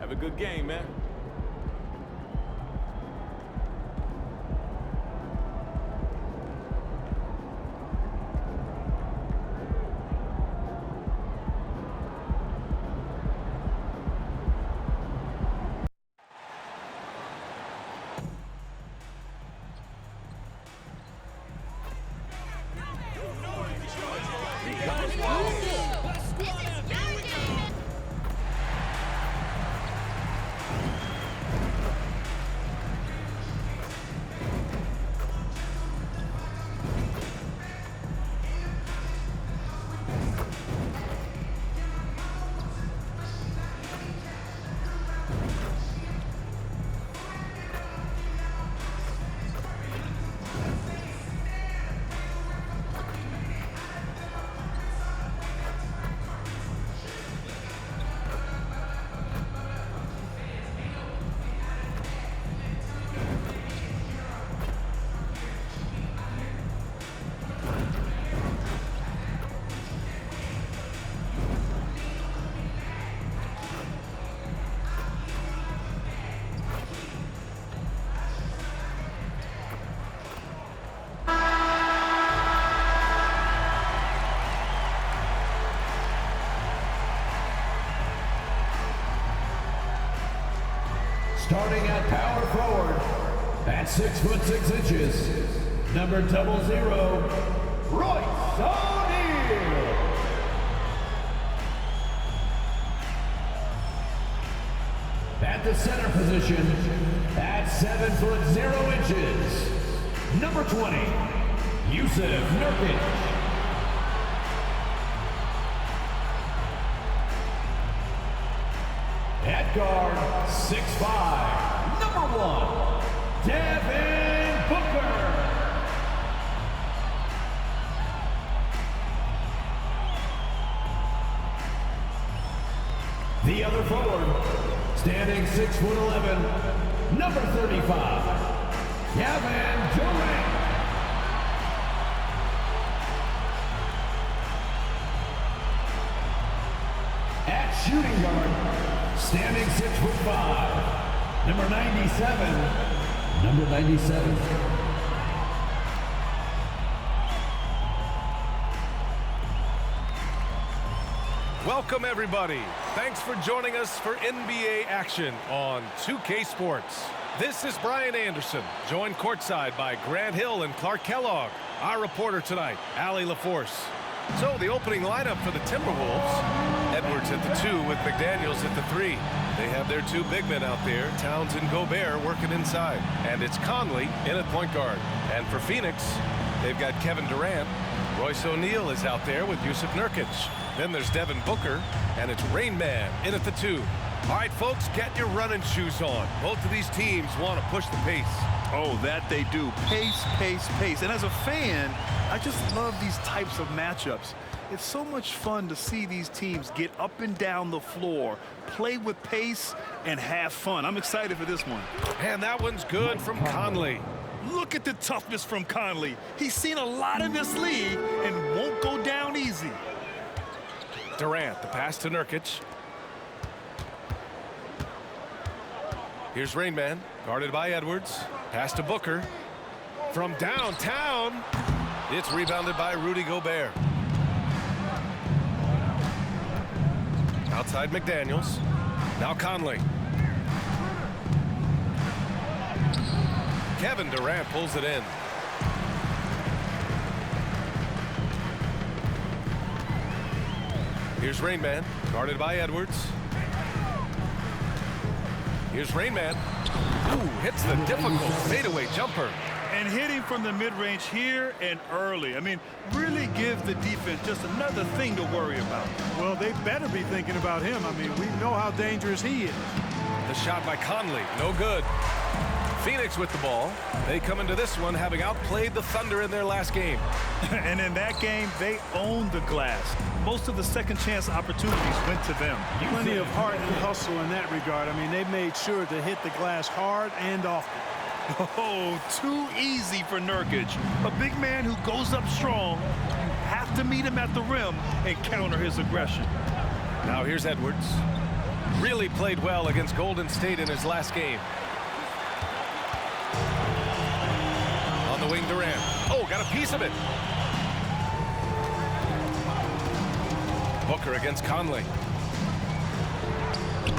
Have a good game, man. Starting at power forward, at 6'6", number 00, Royce O'Neal. At the center position, at 7'0", number 20, Yusuf Nurkic. At guard, 6'5", number 1, Devin Booker. The other forward, standing 6'11", number 35, Kevin Durant. At shooting guard, standing 6'5", number 97, number 97. Welcome, everybody. Thanks for joining us for NBA action on 2K Sports. This is Brian Anderson, joined courtside by Grant Hill and Clark Kellogg. Our reporter tonight, Allie LaForce. So the opening lineup for the Timberwolves: Edwards at the 2 with McDaniels at the 3. They have their 2 big men out there, Towns and Gobert, working inside. And it's Conley in at point guard. And for Phoenix, they've got Kevin Durant. Royce O'Neal is out there with Yusuf Nurkic. Then there's Devin Booker, and it's Rainman in at the 2. All right, folks, get your running shoes on. Both of these teams want to push the pace. Oh, that they do. Pace, pace, pace. And as a fan, I just love these types of matchups. It's so much fun to see these teams get up and down the floor, play with pace, and have fun. I'm excited for this one. And that one's good from Conley. Look at the toughness from Conley. He's seen a lot in this league and won't go down easy. Durant, the pass to Nurkic. Here's Rainman, guarded by Edwards. Pass to Booker. From downtown, it's rebounded by Rudy Gobert. Outside McDaniels. Now Conley. Kevin Durant pulls it in. Here's Rainman, guarded by Edwards. Here's Rainman. Ooh, hits the difficult fadeaway jumper. And hitting from the mid-range here and early. I mean, really give the defense just another thing to worry about. Well, they better be thinking about him. I mean, we know how dangerous he is. The shot by Conley, no good. Phoenix with the ball. They come into this one having outplayed the Thunder in their last game. And in that game, they owned the glass. Most of the second chance opportunities went to them. Plenty of heart and hustle in that regard. I mean, they made sure to hit the glass hard and often. Oh, too easy for Nurkic. A big man who goes up strong. You have to meet him at the rim and counter his aggression. Now here's Edwards. Really played well against Golden State in his last game. On the wing, Durant. Oh, got a piece of it. Booker against Conley.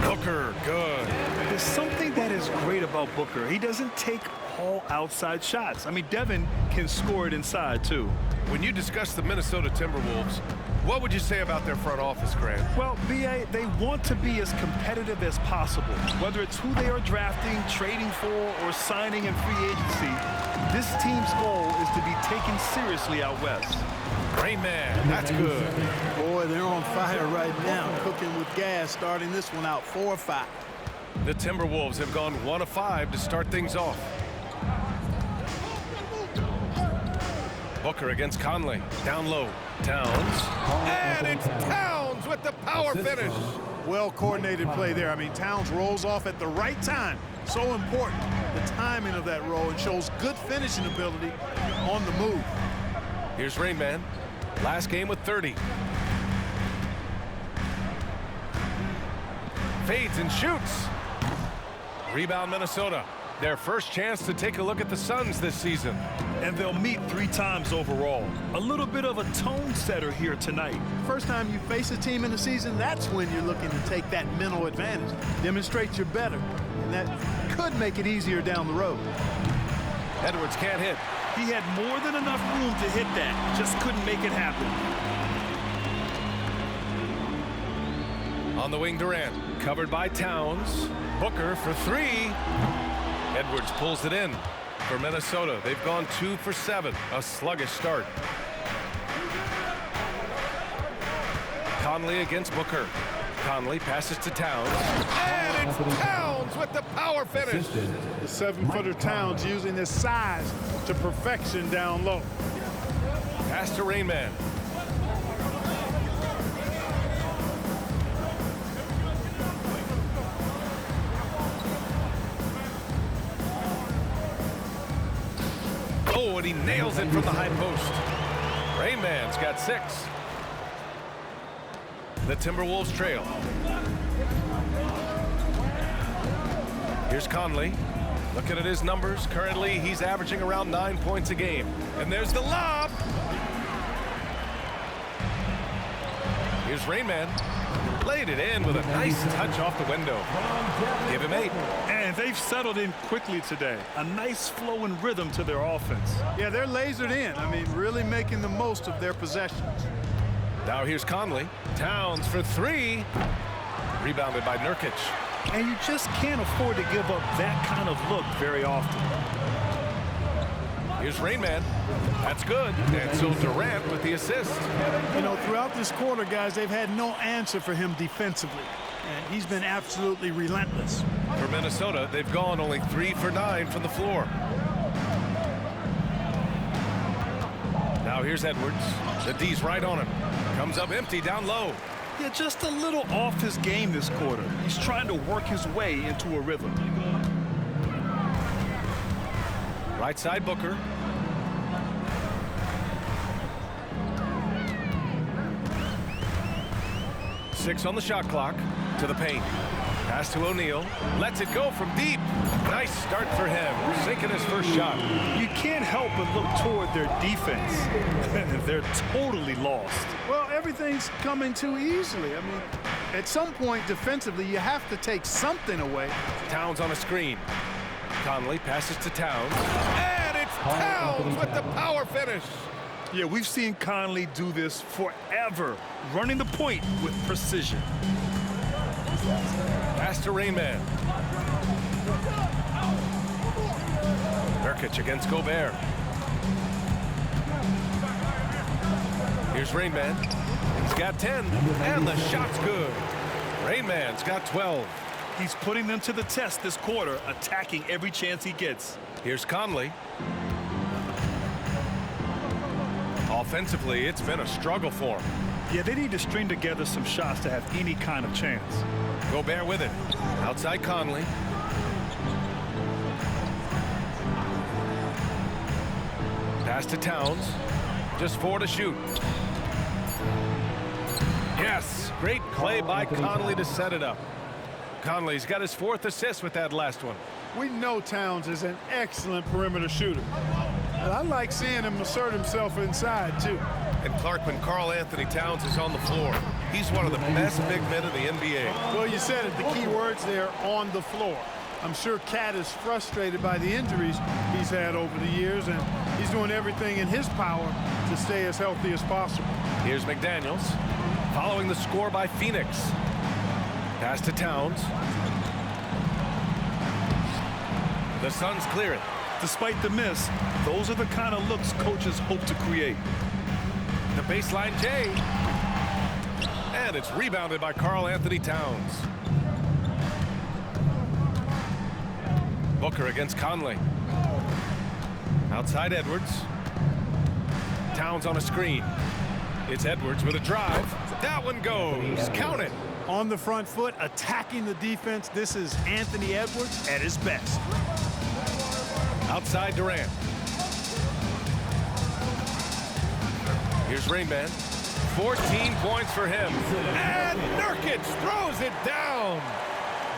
Booker, good. There's something that is great about Booker. He doesn't take all outside shots. I mean, Devin can score it inside, too. When you discuss the Minnesota Timberwolves, what would you say about their front office, Grant? Well, B.A., they want to be as competitive as possible. Whether it's who they are drafting, trading for, or signing in free agency, this team's goal is to be taken seriously out west. Rainman, that's good. Boy, they're on fire right now, cooking with gas, starting this one out 4-5. The Timberwolves have gone 1 of 5 to start things off. Booker against Conley. Down low. Towns. And it's Towns with the power finish. Well-coordinated play there. I mean, Towns rolls off at the right time. So important, the timing of that roll, and shows good finishing ability on the move. Here's Rainman. Last game with 30. Fades and shoots. Rebound Minnesota. Their first chance to take a look at the Suns this season. And they'll meet 3 times overall. A little bit of a tone setter here tonight. First time you face a team in the season, that's when you're looking to take that mental advantage. Demonstrate you're better. And that could make it easier down the road. Edwards can't hit. He had more than enough room to hit that. Just couldn't make it happen. On the wing, Durant. Covered by Towns. Booker for 3. Edwards pulls it in for Minnesota. They've gone 2 for 7. A sluggish start. Conley against Booker. Conley passes to Towns. And it's Towns with the power finish. The 7-footer Towns using his size to perfection down low. Pass to Rainman. Oh, and he nails it from the high post. Rainman's got 6. The Timberwolves trail. Here's Conley. Looking at his numbers. Currently, he's averaging around 9 points a game. And there's the lob. Here's Rainman. Laid it in with a nice touch off the window. Give him 8. And they've settled in quickly today. A nice flow and rhythm to their offense. Yeah, they're lasered in. I mean, really making the most of their possessions. Now here's Conley. Towns for 3. Rebounded by Nurkic. And you just can't afford to give up that kind of look very often. Here's Rainman. That's good. And so Durant with the assist. You know, throughout this quarter, guys, they've had no answer for him defensively. And he's been absolutely relentless. For Minnesota, they've gone only 3 for 9 from the floor. Now here's Edwards. The D's right on him. Comes up empty down low. Yeah, just a little off his game this quarter. He's trying to work his way into a rhythm. Right side Booker. Six on the shot clock. To the paint. Pass to O'Neal. Lets it go from deep. Nice start for him. Sinking his first shot. You can't help but look toward their defense. They're totally lost. Well, everything's coming too easily. I mean, at some point defensively, you have to take something away. Towns on a screen. Conley passes to Towns. And it's Towns with the power finish. Yeah, we've seen Conley do this forever, running the point with precision. Pass to Rainman. Nurkic against Gobert. Here's Rainman. He's got 10, and the shot's good. Rainman's got 12. He's putting them to the test this quarter, attacking every chance he gets. Here's Conley. Offensively, it's been a struggle for him. Yeah, they need to string together some shots to have any kind of chance. Gobert with it. Outside Conley. Pass to Towns. Just 4 to shoot. Yes, great play by Conley to set it up. Conley's got his 4th assist with that last one. We know Towns is an excellent perimeter shooter. But I like seeing him assert himself inside, too. And Clark, when Karl Anthony Towns is on the floor, he's one of the best big men in the NBA. Well, you said it. The key words there, on the floor. I'm sure Cat is frustrated by the injuries he's had over the years, and he's doing everything in his power to stay as healthy as possible. Here's McDaniels, following the score by Phoenix. Pass to Towns. The Suns clear it. Despite the miss, those are the kind of looks coaches hope to create. The baseline J. And it's rebounded by Karl Anthony Towns. Booker against Conley. Outside Edwards. Towns on a screen. It's Edwards with a drive. That one goes. Count it. On the front foot, attacking the defense. This is Anthony Edwards at his best. Outside Durant. Here's Rainman. 14 points for him. And Nurkic throws it down.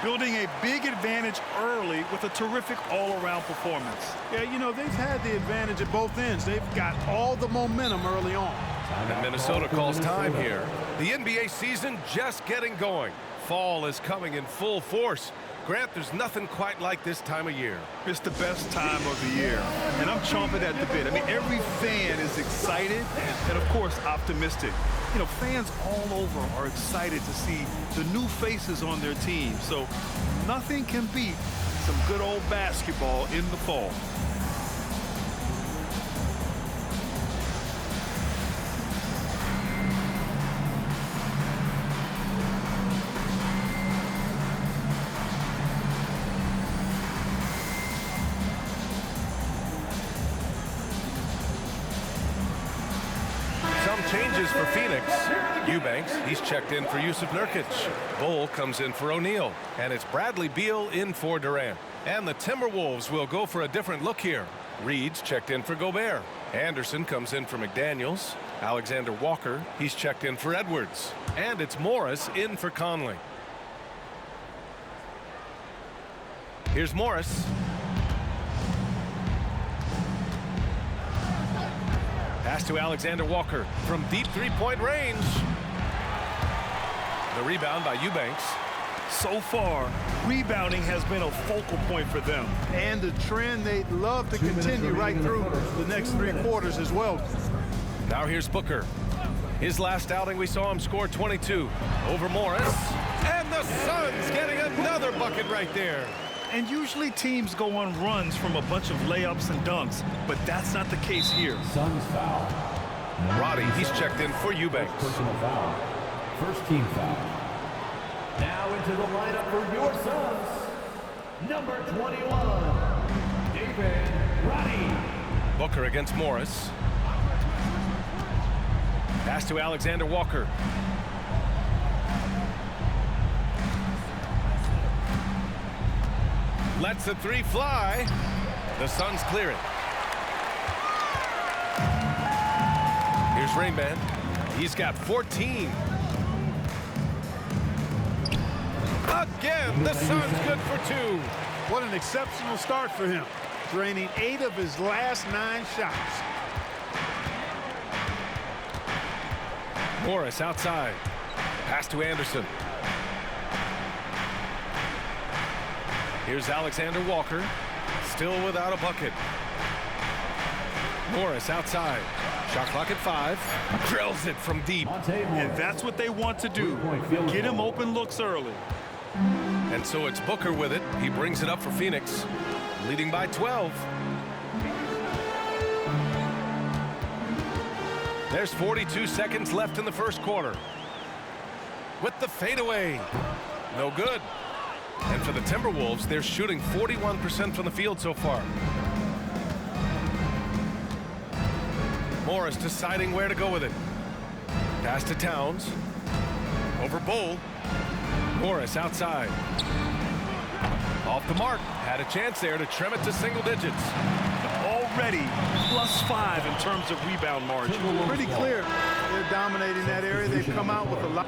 Building a big advantage early with a terrific all-around performance. Yeah, you know, they've had the advantage at both ends. They've got all the momentum early on. And Minnesota calls time here. The NBA season just getting going. Fall is coming in full force. Grant, there's nothing quite like this time of year. It's the best time of the year, and I'm chomping at the bit. I mean, every fan is excited and, of course, optimistic. You know, fans all over are excited to see the new faces on their team. So nothing can beat some good old basketball in the fall. Changes for Phoenix. Eubanks, he's checked in for Yusuf Nurkic. Bull comes in for O'Neal. And it's Bradley Beal in for Durant. And the Timberwolves will go for a different look here. Reed's checked in for Gobert. Anderson comes in for McDaniels. Alexander Walker, he's checked in for Edwards. And it's Morris in for Conley. Here's Morris. Pass to Alexander Walker from deep three-point range. The rebound by Eubanks. So far, rebounding has been a focal point for them. And the trend they'd love to continue right through the next 3 quarters as well. Now here's Booker. His last outing, we saw him score 22 over Morris. And the Suns getting another bucket right there. And usually teams go on runs from a bunch of layups and dunks, but that's not the case here. Suns foul. Roddy, he's checked in for Eubanks. Personal foul. First team foul. Now into the lineup for your Suns. Number 21, David Roddy. Booker against Morris. Pass to Alexander Walker. Lets the three fly. The Suns clear it. Here's Rainman. He's got 14. Again, the Suns good for 2. What an exceptional start for him. Draining 8 of his last 9 shots. Morris outside. Pass to Anderson. Here's Alexander Walker, still without a bucket. Morris outside. Shot clock at 5. Drills it from deep. And that's what they want to do. Get him open looks early. And so it's Booker with it. He brings it up for Phoenix, leading by 12. There's 42 seconds left in the first quarter. With the fadeaway. No good. And for the Timberwolves, they're shooting 41% from the field so far. Morris deciding where to go with it. Pass to Towns. Over Bull. Morris outside. Off the mark. Had a chance there to trim it to single digits. Already +5 in terms of rebound margin. Pretty clear. They're dominating that area. They've come out with a lot.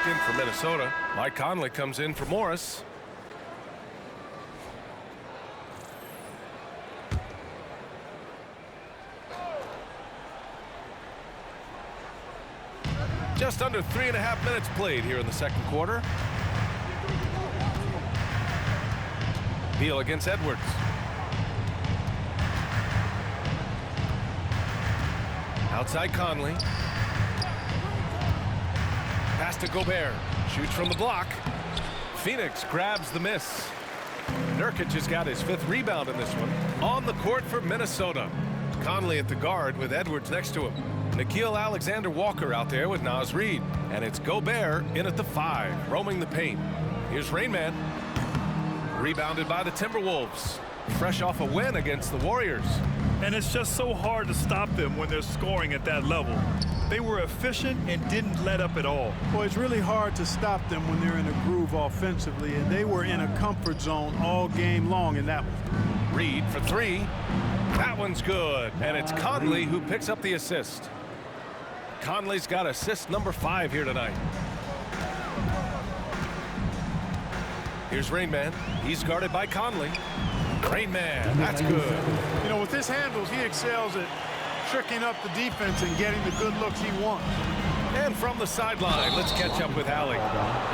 checked in for Minnesota. Mike Conley comes in for Morris. Just under 3.5 minutes played here in the second quarter. Beal against Edwards. Outside Conley. Pass to Gobert. Shoots from the block. Phoenix grabs the miss. Nurkic has got his 5th rebound in this one. On the court for Minnesota. Conley at the guard with Edwards next to him. Nickeil Alexander-Walker out there with Naz Reid. And it's Gobert in at the 5, roaming the paint. Here's Rainman. Rebounded by the Timberwolves. Fresh off a win against the Warriors. And it's just so hard to stop them when they're scoring at that level. They were efficient and didn't let up at all. Well, it's really hard to stop them when they're in a groove offensively, and they were in a comfort zone all game long in that one. Reid for 3. That one's good. And it's Conley who picks up the assist. Conley's got assist number 5 here tonight. Here's Rainman. He's guarded by Conley. Rainman, that's good. You know, with his handles, he excels at tricking up the defense and getting the good looks he wants. And from the sideline, let's catch up with Allie.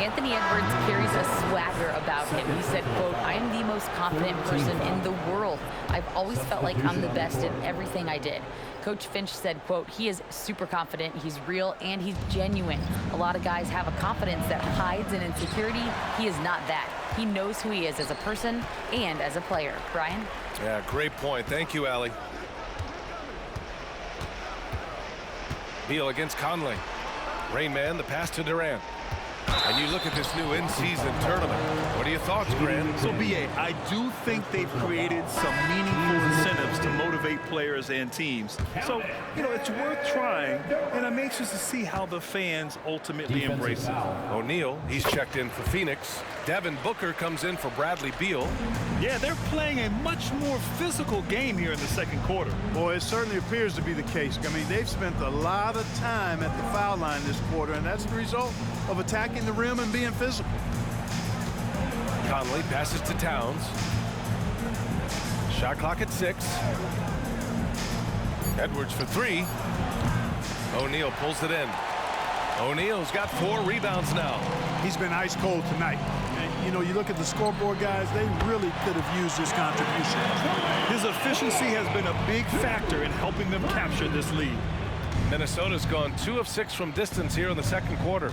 Anthony Edwards carries a swagger about him. He said, quote, "I am the most confident person in the world. I've always felt like I'm the best in everything I did." Coach Finch said, quote, "He is super confident, he's real, and he's genuine. A lot of guys have a confidence that hides in insecurity. He is not that. He knows who he is as a person and as a player." Brian? Yeah, great point. Thank you, Allie. Beal against Conley. Rainman, the pass to Durant. And you look at this new in-season tournament. What are your thoughts, Grant? So, B.A., I do think they've created some meaningful incentives to motivate players and teams. So, you know, it's worth trying, and I'm anxious to see how the fans ultimately embrace it. O'Neal, he's checked in for Phoenix. Devin Booker comes in for Bradley Beal. Yeah, they're playing a much more physical game here in the second quarter. Boy, it certainly appears to be the case. I mean, they've spent a lot of time at the foul line this quarter, and that's the result of attacking the rim and being physical. Conley passes to Towns. Shot clock at 6. Edwards for 3. O'Neal pulls it in. O'Neal's got 4 rebounds now. He's been ice cold tonight. And, you know, you look at the scoreboard, guys, they really could have used his contribution. His efficiency has been a big factor in helping them capture this lead. Minnesota's gone 2 of 6 from distance here in the second quarter.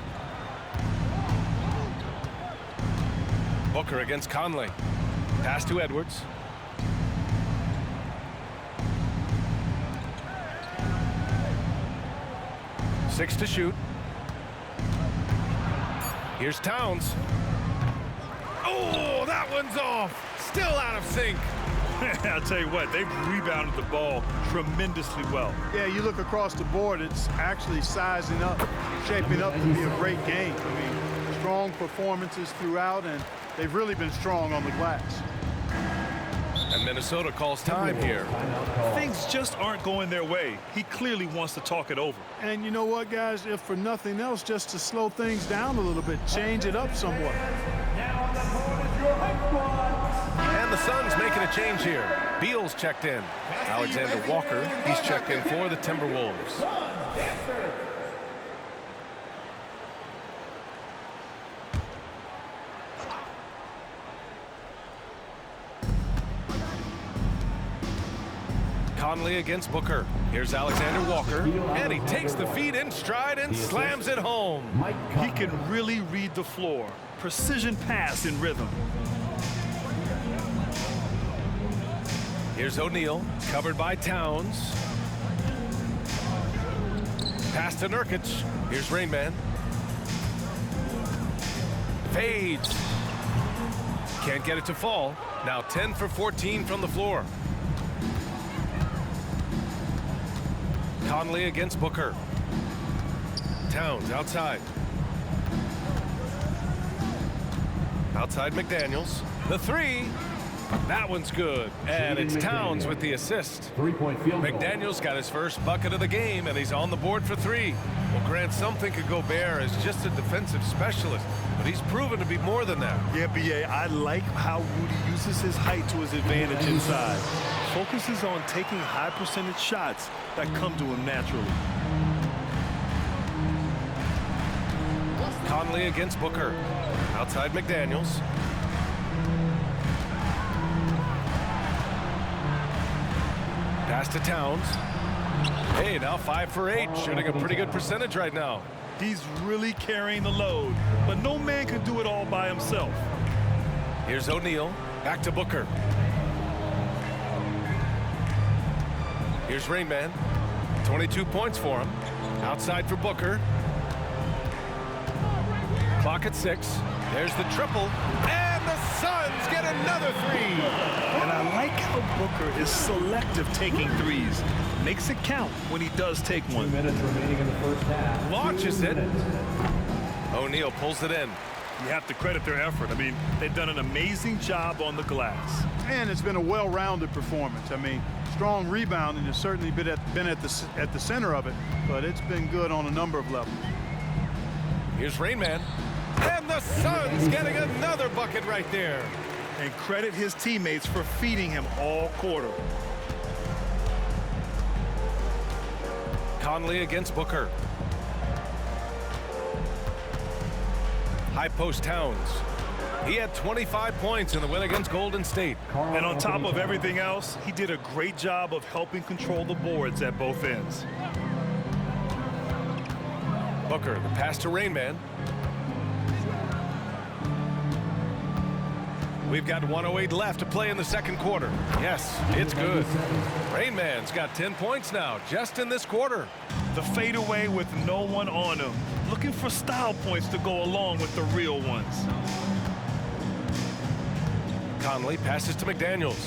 Booker against Conley. Pass to Edwards. Six to shoot. Here's Towns. Oh, that one's off. Still out of sync. I'll tell you what, they've rebounded the ball tremendously well. Yeah, you look across the board, it's actually sizing up, shaping up to be a great game. I mean, strong performances throughout, and they've really been strong on the glass. And Minnesota calls time here. Things just aren't going their way. He clearly wants to talk it over. And you know what, guys? If for nothing else, just to slow things down a little bit, change it up somewhat. And the Suns making a change here. Beal's checked in. Alexander Walker, he's checked in for the Timberwolves. Conley against Booker. Here's Alexander Walker, and he takes the feed in stride and slams it home. He can really read the floor. Precision pass in rhythm. Here's O'Neal, covered by Towns. Pass to Nurkic. Here's Rainman. Fades. Can't get it to fall. Now 10 for 14 from the floor. Conley against Booker. Towns outside. Outside McDaniels. The 3. That one's good, and it's Towns with the assist. 3-point field goal. McDaniels got his first bucket of the game, and he's on the board for 3. Well, Grant, some think of Gobert as just a defensive specialist, but he's proven to be more than that. Yeah, B.A., I like how Rudy uses his height to his advantage inside. Focuses on taking high percentage shots that come to him naturally. Conley against Booker. Outside McDaniels. Pass to Towns. Hey, now 5 for 8, shooting a pretty good percentage right now. He's really carrying the load, but no man can do it all by himself. Here's O'Neal. Back to Booker. Here's Rainman. 22 points for him. Outside for Booker. Clock at 6. There's the triple. And the Suns get another 3. And I like how Booker is selective taking threes. Makes it count when he does take one. 2 minutes remaining in the first half. Launches it. O'Neal pulls it in. You have to credit their effort. I mean, they've done an amazing job on the glass. And it's been a well-rounded performance. I mean, strong rebounding has certainly been at the center of it, but it's been good on a number of levels. Here's Rainman. And the Suns getting another bucket right there. And credit his teammates for feeding him all quarter. Conley against Booker. High post Towns. He had 25 points in the win against Golden State. And on top of everything else, he did a great job of helping control the boards at both ends. Booker, the pass to Rainman. We've got 1:08 left to play in the second quarter. Yes, it's good. Rainman's got 10 points now, just in this quarter. The fadeaway with no one on him. Looking for style points to go along with the real ones. Conley passes to McDaniels.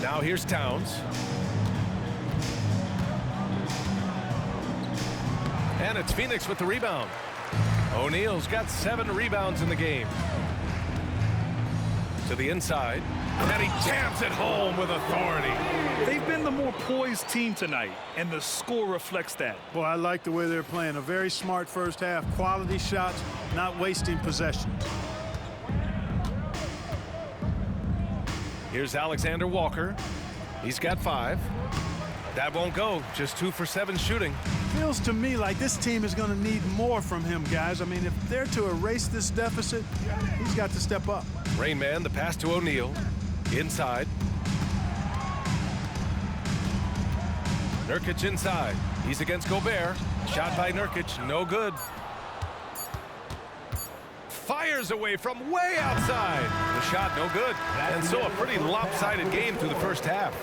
Now here's Towns. And it's Phoenix with the rebound. O'Neal's got 7 rebounds in the game. To the inside. And he jams it home with authority. They've been the more poised team tonight, and the score reflects that. Well, I like the way they're playing. A very smart first half. Quality shots, not wasting possessions. Here's Alexander Walker. He's got 5. That won't go. Just 2 for 7 shooting. Feels to me like this team is going to need more from him, guys. I mean, if they're to erase this deficit, he's got to step up. Rainman, the pass to O'Neal. Inside. Nurkic inside. He's against Gobert. Shot by Nurkic. No good. Fires away from way outside. The shot no good. And so a pretty lopsided game through the first half.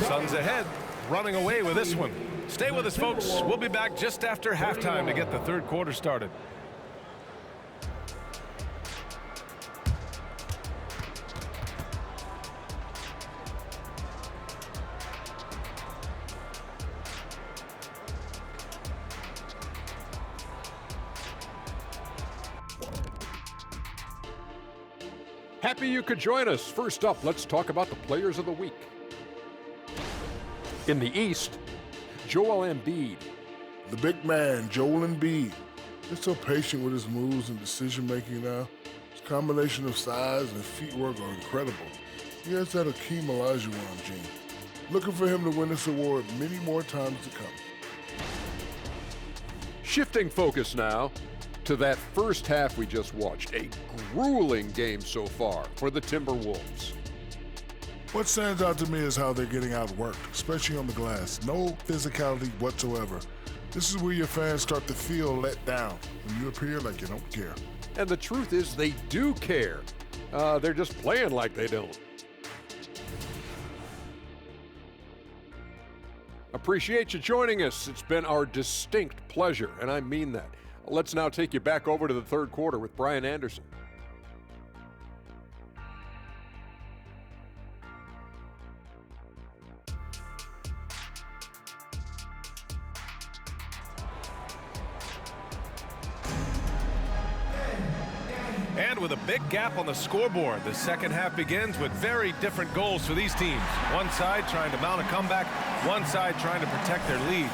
Suns ahead, running away with this one. Stay with us, folks. We'll be back just after halftime to get the third quarter started. Happy you could join us. First up, let's talk about the players of the week. In the East, Joel Embiid. The big man, Joel Embiid. He's so patient with his moves and decision-making now. His combination of size and feet work are incredible. He has that Akeem Olajuwon gene. Looking for him to win this award many more times to come. Shifting focus now to that first half we just watched. A grueling game so far for the Timberwolves. What stands out to me is how they're getting outworked, especially on the glass. No physicality whatsoever. This is where your fans start to feel let down when you appear like you don't care. And the truth is they do care. They're just playing like they don't. Appreciate you joining us. It's been our distinct pleasure, and I mean that. Let's now take you back over to the third quarter with Brian Anderson. And tied with a big gap on the scoreboard. The second half begins with very different goals for these teams. One side trying to mount a comeback, one side trying to protect their lead.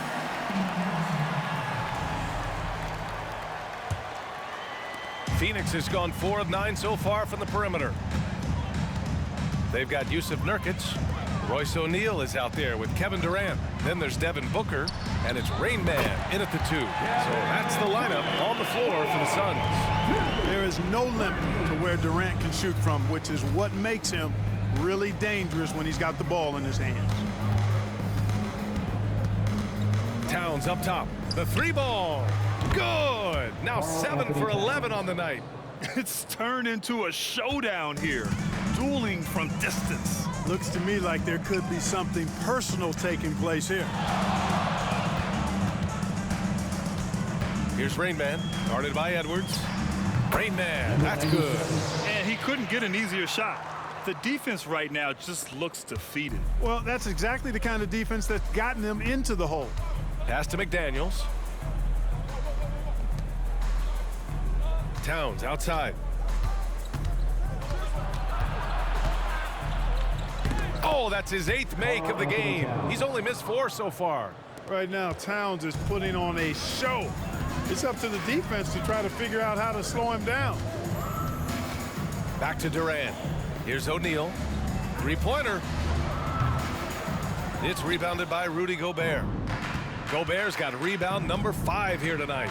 Phoenix has gone 4 of 9 so far from the perimeter. They've got Yusuf Nurkic. Royce O'Neal is out there with Kevin Durant. Then there's Devin Booker, and it's Rainman in at the 2. So that's the lineup on the floor for the Suns. There is no limit to where Durant can shoot from, which is what makes him really dangerous when he's got the ball in his hands. Towns up top. The 3-ball. Good. Now 7 for 11 on the night. It's turned into a showdown here. Dueling from distance. Looks to me like there could be something personal taking place here. Here's Rainman, guarded by Edwards. Rainman, that's good. And he couldn't get an easier shot. The defense right now just looks defeated. Well, that's exactly the kind of defense that's gotten them into the hole. Pass to McDaniels. Towns outside. Oh, that's his 8th make of the game. He's only missed 4 so far. Right now, Towns is putting on a show. It's up to the defense to try to figure out how to slow him down. Back to Durant. Here's O'Neal. 3-pointer. It's rebounded by Rudy Gobert. Gobert's got rebound number 5 here tonight.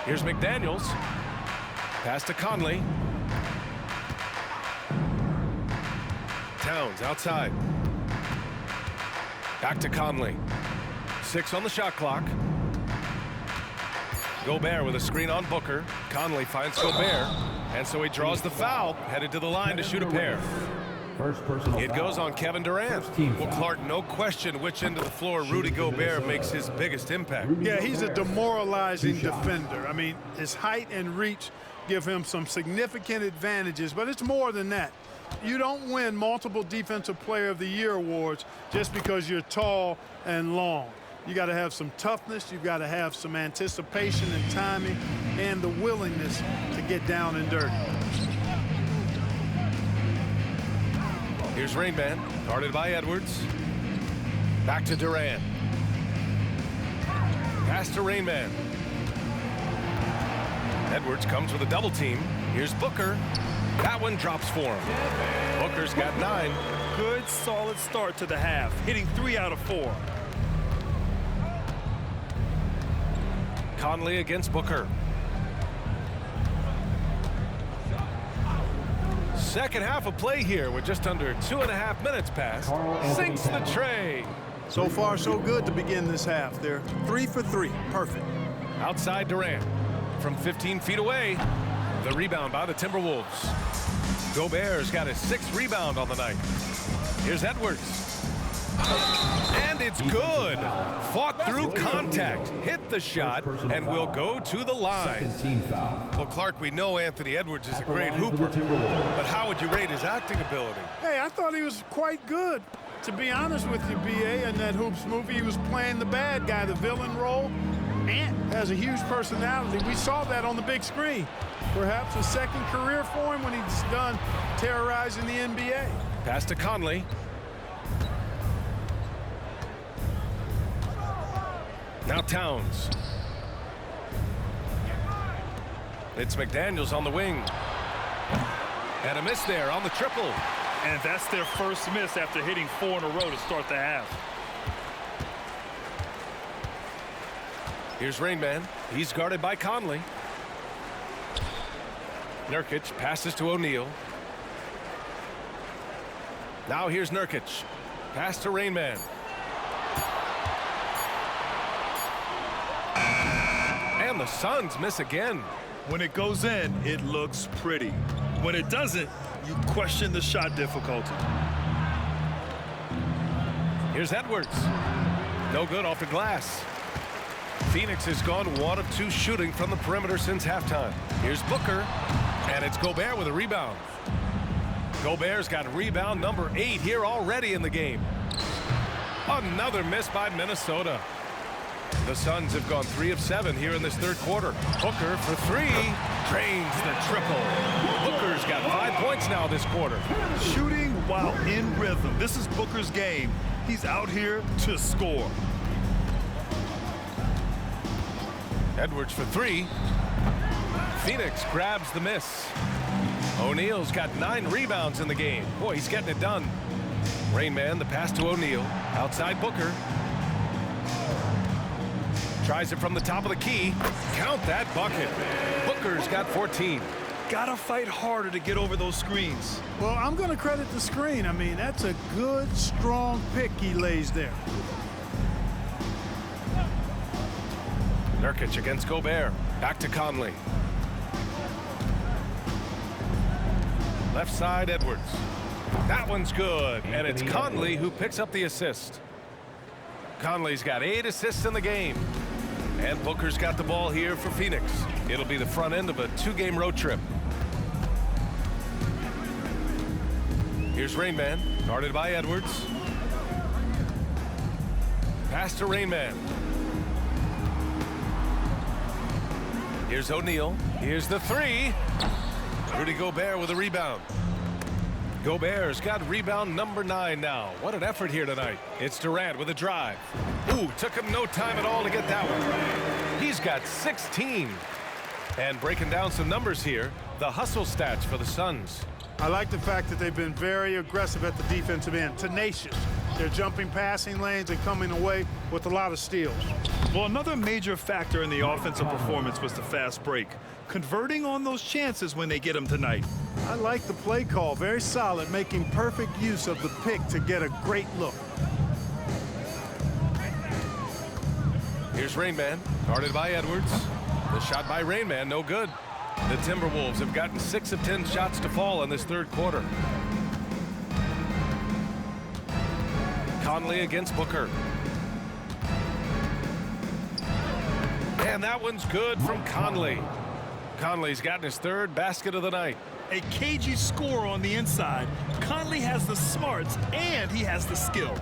Here's McDaniels. Pass to Conley. Towns outside. Back to Conley. 6 on the shot clock. Gobert with a screen on Booker. Conley finds Gobert, and so he draws the foul, headed to the line to shoot a pair. It goes on Kevin Durant. Well, Clark, no question which end of the floor Rudy Gobert makes his biggest impact. Yeah, he's a demoralizing defender. I mean, his height and reach give him some significant advantages, but it's more than that. You don't win multiple Defensive Player of the Year awards just because you're tall and long. You got to have some toughness. You've got to have some anticipation and timing and the willingness to get down and dirty. Here's Rainman, guarded by Edwards. Back to Durant. Pass to Rainman. Edwards comes with a double team. Here's Booker. That one drops for him. Booker's got 9. Good, solid start to the half, hitting 3 out of 4. Conley against Booker. Second half of play here with just under 2.5 minutes passed. Sinks the tray. So far, so good to begin this half. They're 3 for 3. Perfect. Outside Durant. From 15 feet away. The rebound by the Timberwolves. Gobert's got his 6th rebound on the night. Here's Edwards. And it's good. Fought through contact, hit the shot, and will go to the line. Well, Clark, we know Anthony Edwards is a great hooper, but how would you rate his acting ability? Hey, I thought he was quite good. To be honest with you, B.A., in that Hoops movie, he was playing the bad guy, the villain role, and has a huge personality. We saw that on the big screen. Perhaps a second career for him when he's done terrorizing the NBA. Pass to Conley. Now Towns. It's McDaniels on the wing. And a miss there on the triple. And that's their first miss after hitting 4 in a row to start the half. Here's Rainman. He's guarded by Conley. Nurkic passes to O'Neal. Now here's Nurkic. Pass to Rainman. And the Suns miss again. When it goes in, it looks pretty. When it doesn't, you question the shot difficulty. Here's Edwards. No good off the glass. Phoenix has gone 1 of 2 shooting from the perimeter since halftime. Here's Booker, and it's Gobert with a rebound. Gobert's got rebound number 8 here already in the game. Another miss by Minnesota. The Suns have gone 3 of 7 here in this third quarter. Booker for 3. Drains the triple. Booker's got 5 points now this quarter. Shooting while in rhythm. This is Booker's game. He's out here to score. Edwards for 3. Phoenix grabs the miss. O'Neal's got 9 rebounds in the game. Boy, he's getting it done. Rainman, the pass to O'Neal. Outside Booker. Tries it from the top of the key. Count that bucket. Booker's got 14. Gotta fight harder to get over those screens. Well, I'm going to credit the screen. I mean, that's a good, strong pick he lays there. Nurkic against Gobert. Back to Conley. Left side, Edwards. That one's good, and it's Conley who picks up the assist. Conley's got 8 assists in the game. And Booker's got the ball here for Phoenix. It'll be the front end of a 2-game road trip. Here's Rainman, guarded by Edwards. Pass to Rainman. Here's O'Neal. Here's the 3. Rudy Gobert with a rebound. Gobert's got rebound number 9 now. What an effort here tonight. It's Durant with a drive. Ooh, took him no time at all to get that one. He's got 16. And breaking down some numbers here, the hustle stats for the Suns. I like the fact that they've been very aggressive at the defensive end, tenacious. They're jumping passing lanes and coming away with a lot of steals. Well, another major factor in the offensive performance was the fast break. Converting on those chances when they get them tonight. I like the play call, very solid, making perfect use of the pick to get a great look. Here's Rainman, guarded by Edwards. The shot by Rainman, no good. The Timberwolves have gotten 6 of 10 shots to fall in this third quarter. Conley against Booker. And that one's good from Conley. Conley's gotten his 3rd basket of the night. A cagey score on the inside. Conley has the smarts and he has the skill.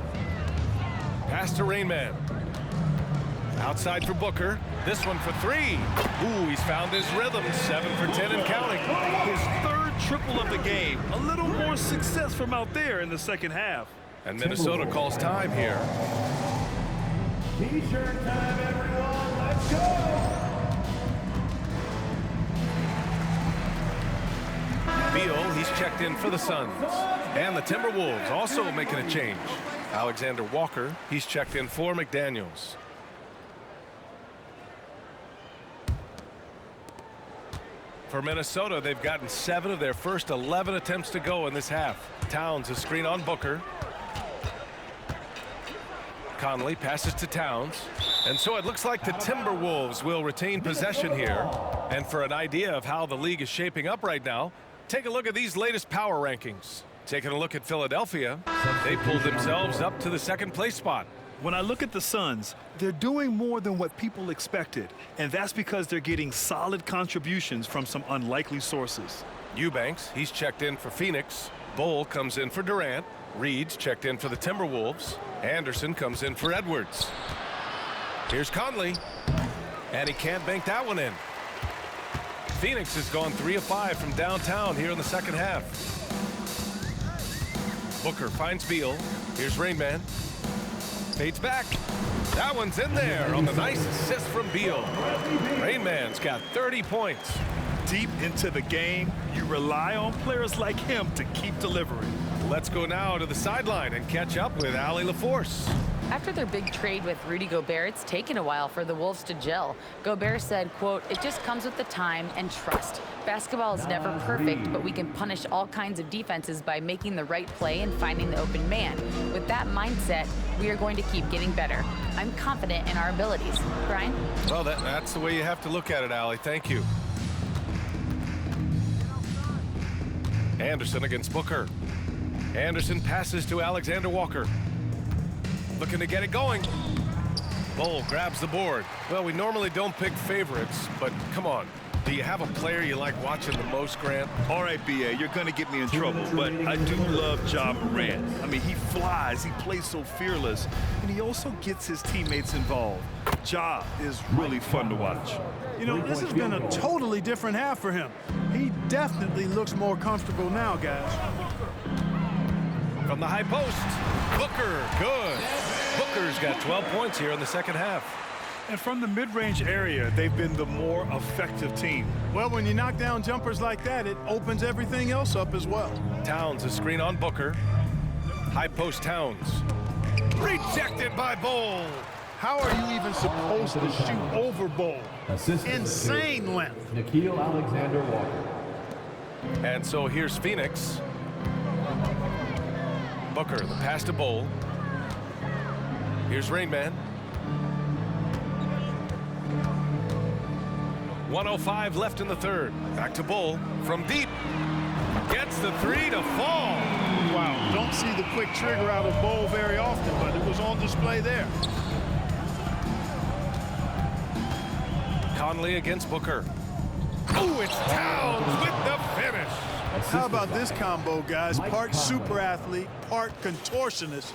Pass to Rainman. Outside for Booker. This one for 3. Ooh, he's found his rhythm. 7 for 10 and counting. His 3rd triple of the game. A little more success from out there in the second half. And Minnesota calls time here. T-shirt time, everyone. Let's go. Beal, he's checked in for the Suns. And the Timberwolves also making a change. Alexander Walker, he's checked in for McDaniels. For Minnesota, they've gotten 7 of their first 11 attempts to go in this half. Towns a screen on Booker. Conley passes to Towns. And so it looks like the Timberwolves will retain possession here. And for an idea of how the league is shaping up right now, take a look at these latest power rankings. Taking a look at Philadelphia, they pulled themselves up to the 2nd place spot. When I look at the Suns, they're doing more than what people expected. And that's because they're getting solid contributions from some unlikely sources. Eubanks, he's checked in for Phoenix. Bull comes in for Durant. Reed's checked in for the Timberwolves. Anderson comes in for Edwards. Here's Conley. And he can't bank that one in. Phoenix has gone 3 of 5 from downtown here in the second half. Booker finds Beal. Here's Rainman. Fades back. That one's in there on the nice assist from Beal. Rainman's got 30 points. Deep into the game, you rely on players like him to keep delivering. Let's go now to the sideline and catch up with Allie LaForce. After their big trade with Rudy Gobert, it's taken a while for the Wolves to gel. Gobert said, quote, "It just comes with the time and trust. Basketball is never perfect, but we can punish all kinds of defenses by making the right play and finding the open man. With that mindset, we are going to keep getting better. I'm confident in our abilities." Brian? Well, that's the way you have to look at it, Allie. Thank you. Anderson against Booker. Anderson passes to Alexander Walker. Looking to get it going. Bull grabs the board. Well, we normally don't pick favorites, but come on. Do you have a player you like watching the most, Grant? All right, B.A., you're going to get me in trouble, but I do love Ja Morant. I mean, he flies, he plays so fearless, and he also gets his teammates involved. Ja is really fun to watch. You know, this has been a totally different half for him. He definitely looks more comfortable now, guys. From the high post, Booker, good. Booker's got 12 points here in the second half. And from the mid-range area, they've been the more effective team. Well, when you knock down jumpers like that, it opens everything else up as well. Towns, a screen on Booker. High post Towns. Rejected by Bol. How are you even supposed to shoot over Bol? Insane length. Nikhil Alexander-Walker. And so here's Phoenix. Booker, the pass to Bol. Here's Rainman. 1:05 left in the third. Back to Bol from deep. Gets the three to fall. Wow, don't see the quick trigger out of Bol very often, but it was on display there. Conley against Booker. Oh, it's Towns with the finish. How about this combo, guys? Part super athlete, part contortionist.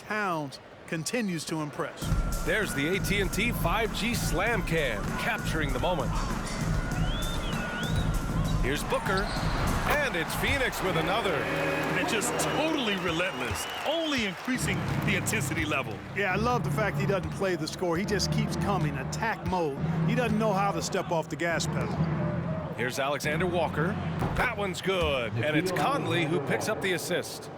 Towns continues to impress. There's the AT&T 5G Slam Cam, capturing the moment. Here's Booker, and it's Phoenix with another. And just totally relentless, only increasing the intensity level. Yeah, I love the fact he doesn't play the score. He just keeps coming, attack mode. He doesn't know how to step off the gas pedal. Here's Alexander Walker. That one's good, and it's Conley who picks up the assist.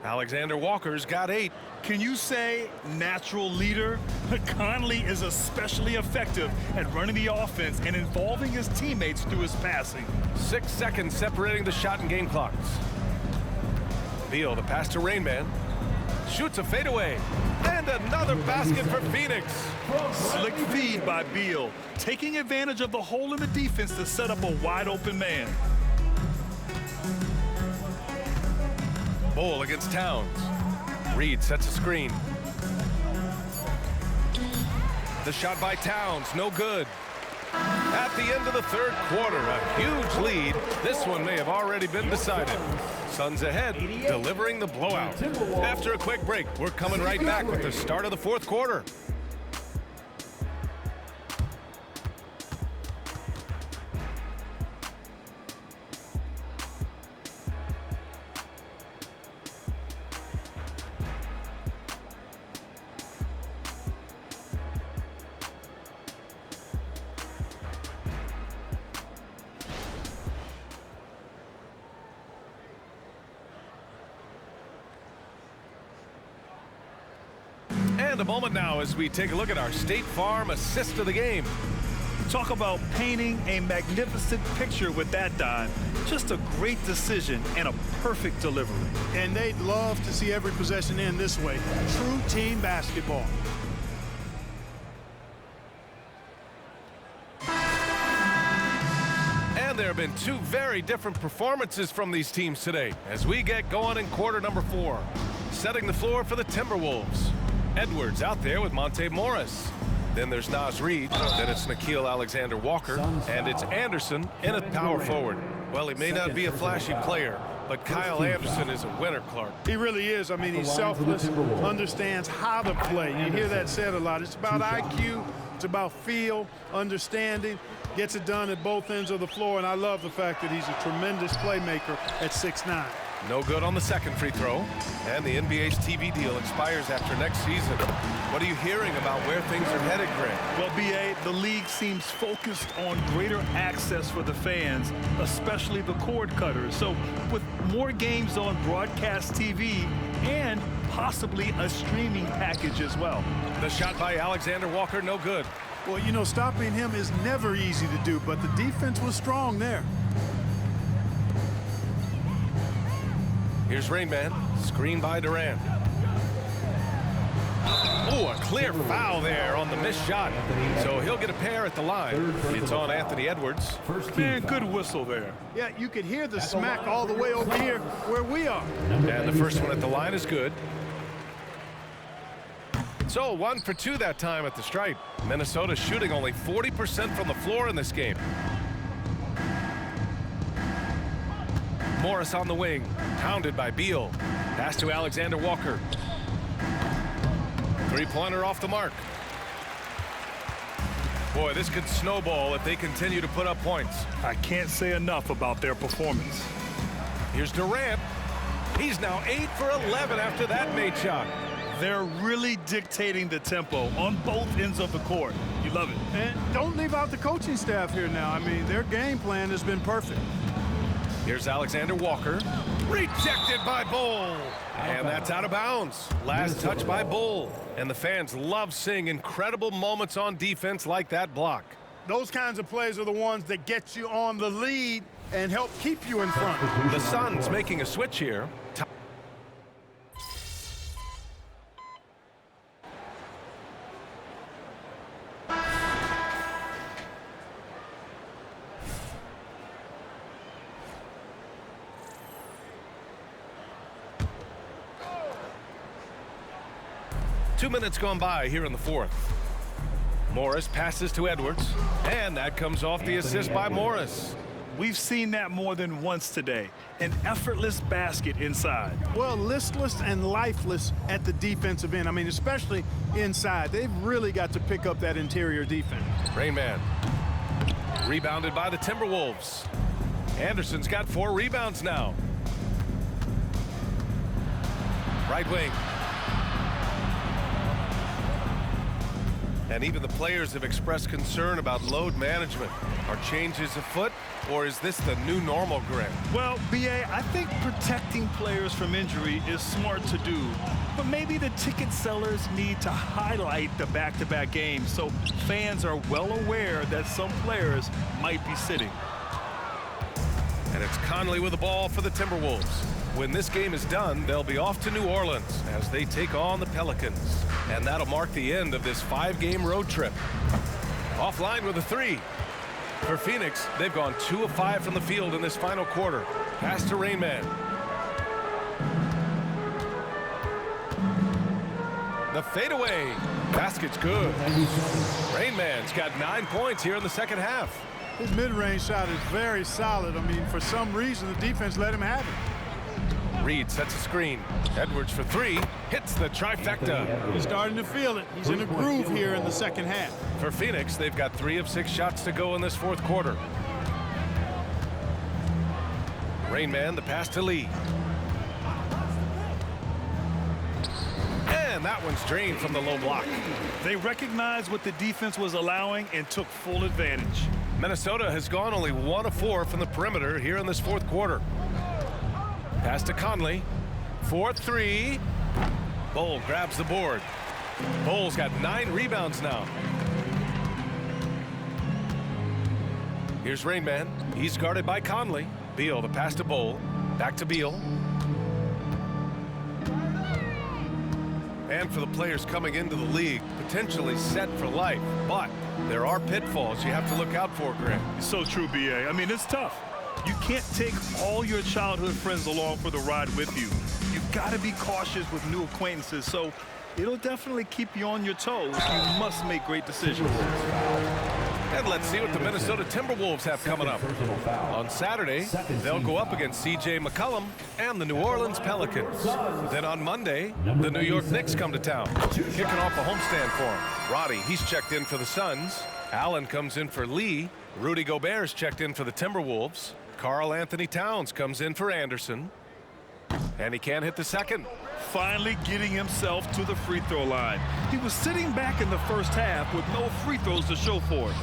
Alexander Walker's got 8. Can you say natural leader? Conley is especially effective at running the offense and involving his teammates through his passing. 6 seconds separating the shot and game clocks. Beal, the pass to Rainman. Shoots a fadeaway. And another basket for Phoenix. Slick feed by Beal, taking advantage of the hole in the defense to set up a wide open man. Bol against Towns. Reed sets a screen. The shot by Towns, no good. At the end of the third quarter, a huge lead. This one may have already been decided. Suns ahead, delivering the blowout. After a quick break, we're coming right back with the start of the fourth quarter. And a moment now as we take a look at our State Farm assist of the game. Talk about painting a magnificent picture with that dime. Just a great decision and a perfect delivery. And they'd love to see every possession end this way. True team basketball. And there have been 2 very different performances from these teams today as we get going in quarter number 4. Setting the floor for the Timberwolves. Edwards out there with Monte Morris. Then there's Naz Reid. Then it's Nikhil Alexander-Walker. And it's Anderson in a power forward. Well, he may not be a flashy player, but Kyle Anderson is a winner, Clark. He really is. I mean, he's selfless, understands how to play. You hear that said a lot. It's about IQ. It's about feel, understanding. Gets it done at both ends of the floor, and I love the fact that he's a tremendous playmaker at 6'9". No good on the second free throw. And the NBA's TV deal expires after next season. What are you hearing about where things are headed, Greg? Well, B.A., the league seems focused on greater access for the fans, especially the cord cutters. So with more games on broadcast TV and possibly a streaming package as well. The shot by Alexander Walker, no good. Well, you know, stopping him is never easy to do, but the defense was strong there. Here's Rainman, screen by Durant. Oh, a clear foul there on the missed shot. So he'll get a pair at the line. It's on Anthony Edwards. Man, good whistle there. Yeah, you could hear the smack all the way over here where we are. And the first one at the line is good. So 1 for 2 that time at the stripe. Minnesota shooting only 40% from the floor in this game. Morris on the wing, pounded by Beal. Pass to Alexander Walker. Three-pointer off the mark. Boy, this could snowball if they continue to put up points. I can't say enough about their performance. Here's Durant. He's now 8 for 11 after that made shot. They're really dictating the tempo on both ends of the court. You love it. And don't leave out the coaching staff here now. I mean, their game plan has been perfect. Here's Alexander Walker. Rejected by Bull. And that's out of bounds. Last touch by Bull. And the fans love seeing incredible moments on defense like that block. Those kinds of plays are the ones that get you on the lead and help keep you in front. The Suns making a switch here. 2 minutes gone by here in the fourth. Morris passes to Edwards, and that comes off the assist by Morris. We've seen that more than once today. An effortless basket inside. Well, listless and lifeless at the defensive end. I mean, especially inside. They've really got to pick up that interior defense. Rainman. Rebounded by the Timberwolves. Anderson's got 4 rebounds now. Right wing. And even the players have expressed concern about load management. Are changes afoot, or is this the new normal, Greg? Well, B.A., I think protecting players from injury is smart to do. But maybe the ticket sellers need to highlight the back-to-back games so fans are well aware that some players might be sitting. And it's Conley with the ball for the Timberwolves. When this game is done, they'll be off to New Orleans as they take on the Pelicans. And that'll mark the end of this 5-game road trip. Offline with a 3. For Phoenix, they've gone 2 of 5 from the field in this final quarter. Pass to Rainman. The fadeaway. Basket's good. Rainman's got 9 points here in the second half. His mid-range shot is very solid. I mean, for some reason, the defense let him have it. Reed sets a screen. Edwards for 3. Hits the trifecta. He's starting to feel it. He's in a groove here in the second half. For Phoenix, they've got 3 of 6 shots to go in this fourth quarter. Rainman, the pass to Lee. And that one's drained from the low block. They recognized what the defense was allowing and took full advantage. Minnesota has gone only 1 of 4 from the perimeter here in this fourth quarter. Pass to Conley. 4-3. Bull grabs the board. Bull's got 9 rebounds now. Here's Rainman. He's guarded by Conley. Beal, the pass to Bull. Back to Beal. And for the players coming into the league, potentially set for life. But there are pitfalls you have to look out for, Greg. So true, B.A. I mean, it's tough. You can't take all your childhood friends along for the ride with you. You've got to be cautious with new acquaintances, so it'll definitely keep you on your toes. You must make great decisions. And let's see what the Minnesota Timberwolves have coming up. On Saturday, they'll go up against C.J. McCollum and the New Orleans Pelicans. Then on Monday, the New York Knicks come to town, kicking off a homestand for them. Roddy, he's checked in for the Suns. Allen comes in for Lee. Rudy Gobert's checked in for the Timberwolves. Karl Anthony Towns comes in for Anderson. And he can't hit the second. Finally getting himself to the free throw line. He was sitting back in the first half with no free throws to show for it.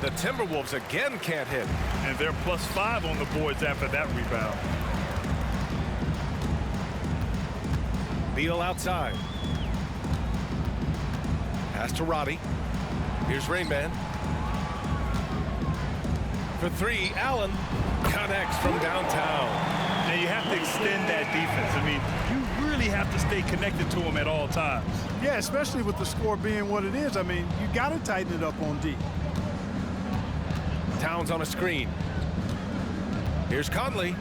The Timberwolves again can't hit. And they're +5 on the boards after that rebound. Beal outside. Pass to Roddy. Here's Rainman. For 3, Allen connects from downtown. Now you have to extend that defense. I mean, you really have to stay connected to him at all times. Yeah, especially with the score being what it is. I mean, you got to tighten it up on D. Towns on a screen. Here's Conley.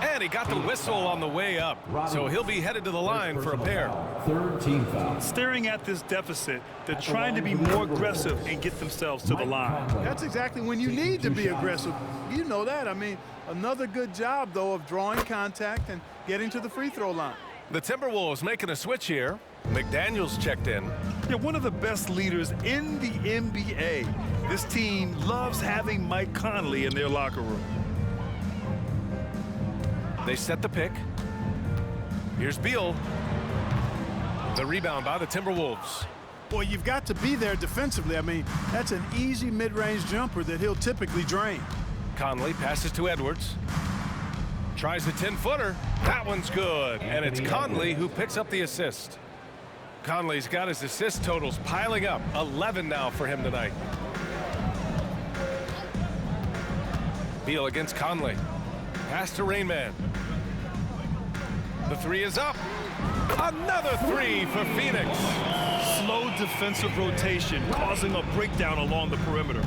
And he got the whistle on the way up. So he'll be headed to the line for a pair. Third team foul. Staring at this deficit, they're trying to be more aggressive and get themselves to the line. That's exactly when you need to be aggressive. You know that. I mean, another good job, though, of drawing contact and getting to the free throw line. The Timberwolves making a switch here. McDaniels checked in. Yeah, one of the best leaders in the NBA. This team loves having Mike Conley in their locker room. They set the pick. Here's Beal. The rebound by the Timberwolves. Boy, you've got to be there defensively. I mean, that's an easy mid-range jumper that he'll typically drain. Conley passes to Edwards. Tries a 10-footer. That one's good. And it's Conley who picks up the assist. Conley's got his assist totals piling up. 11 now for him tonight. Beal against Conley. Pass to Rainman. The three is up. Another three for Phoenix. Slow defensive rotation, causing a breakdown along the perimeter.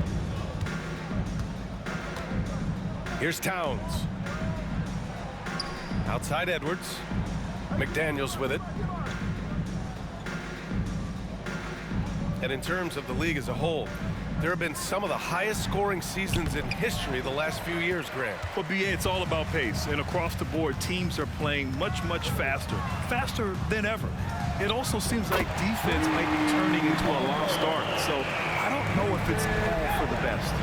Here's Towns. Outside Edwards. McDaniels with it. And in terms of the league as a whole, there have been some of the highest scoring seasons in history the last few years, Grant. For BA, it's all about pace. And across the board, teams are playing much, much faster. Faster than ever. It also seems like defense might be turning into a lost art. So I don't know if it's all for the best.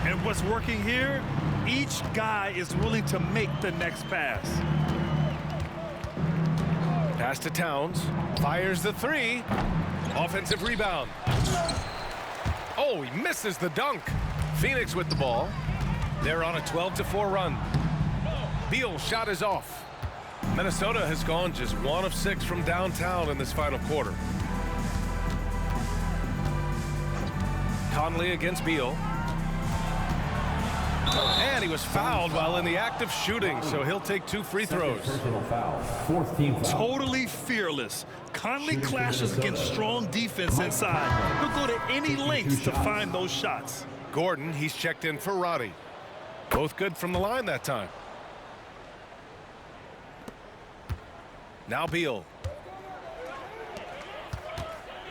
And what's working here, each guy is willing to make the next pass. Pass to Towns. Fires the three. Offensive rebound. Oh, he misses the dunk. Phoenix with the ball. They're on a 12-4 run. Beal's shot is off. Minnesota has gone just 1 of 6 from downtown in this final quarter. Conley against Beal. And he was fouled while in the act of shooting, so he'll take 2 free throws. Totally fearless. Conley clashes against strong defense inside. He'll go to any lengths to find those shots. Gordon, he's checked in for Roddy. Both good from the line that time. Now Beal.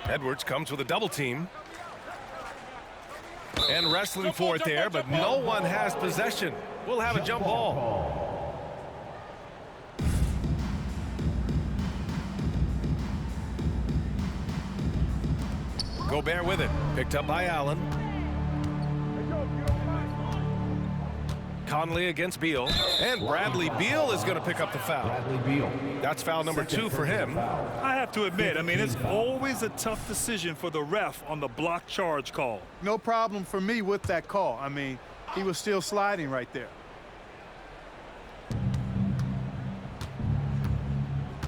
Edwards comes with a double team. And wrestling for it there, but no one has possession. We'll have a jump ball. Gobert with it. Picked up by Allen. Conley against Beal. And Bradley Beal is going to pick up the foul. That's foul number 2 for him. I have to admit, I mean, it's always a tough decision for the ref on the block charge call. No problem for me with that call. I mean, he was still sliding right there.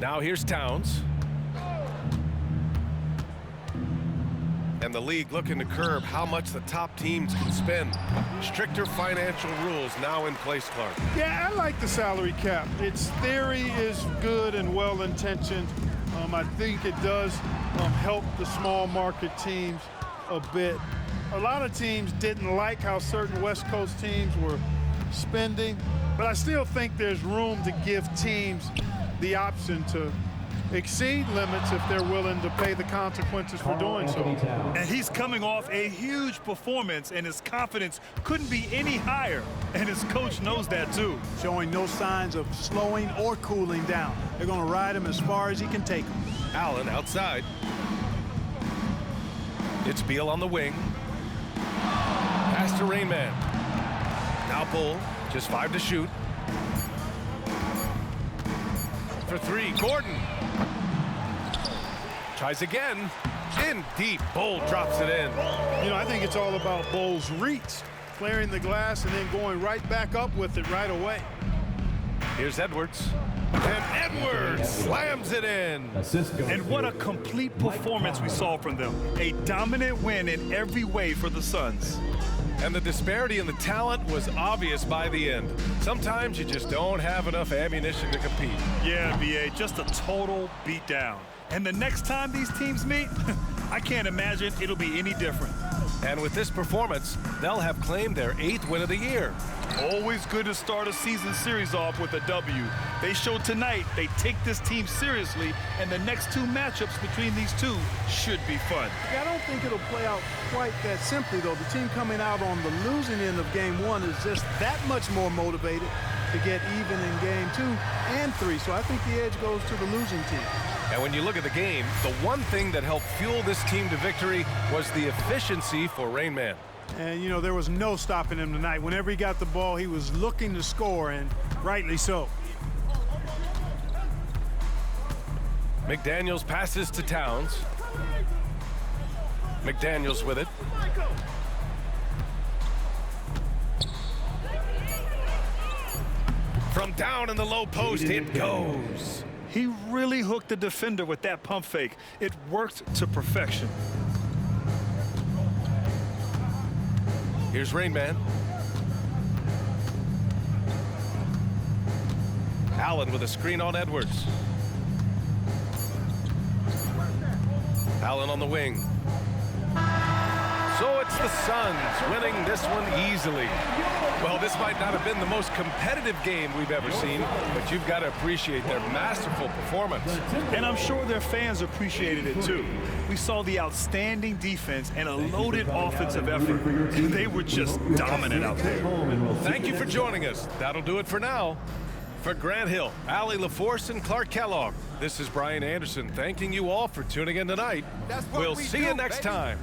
Now here's Towns. And the league looking to curb how much the top teams can spend. Stricter financial rules now in place, Clark. Yeah, I like the salary cap. Its theory is good and well-intentioned. I think it does help the small market teams a bit. A lot of teams didn't like how certain West Coast teams were spending, but I still think there's room to give teams the option to exceed limits if they're willing to pay the consequences for doing so. And he's coming off a huge performance, and his confidence couldn't be any higher. And his coach knows that too. Showing no signs of slowing or cooling down. They're going to ride him as far as he can take him. Allen outside. It's Beal on the wing. Pass to Rainman. Now Bull, just 5 to shoot. For 3, Gordon. Tries again. In deep. Bull drops it in. You know, I think it's all about Bull's reach. Clearing the glass and then going right back up with it right away. Here's Edwards. And Edwards slams it in. And what a complete performance we saw from them. A dominant win in every way for the Suns. And the disparity in the talent was obvious by the end. Sometimes you just don't have enough ammunition to compete. Yeah, BA, just a total beatdown. And the next time these teams meet, I can't imagine it'll be any different. And with this performance, they'll have claimed their 8th win of the year. Always good to start a season series off with a W. They showed tonight they take this team seriously, and the next 2 matchups between these two should be fun. Yeah, I don't think it'll play out quite that simply, though. The team coming out on the losing end of game 1 is just that much more motivated to get even in game 2 and 3. So I think the edge goes to the losing team. And when you look at the game, the one thing that helped fuel this team to victory was the efficiency for Rainman. And, you know, there was no stopping him tonight. Whenever he got the ball, he was looking to score, and rightly so. McDaniels passes to Towns. McDaniels with it. From down in the low post, it goes. He really hooked the defender with that pump fake. It worked to perfection. Here's Rainman. Allen with a screen on Edwards. Allen on the wing. So it's the Suns winning this one easily. Well, this might not have been the most competitive game we've ever seen, but you've got to appreciate their masterful performance. And I'm sure their fans appreciated it too. We saw the outstanding defense and a loaded offensive effort. They were just dominant out there. Thank you for joining us. That'll do it for now. For Grant Hill, Allie LaForce, and Clark Kellogg, this is Brian Anderson thanking you all for tuning in tonight. We'll see you next time.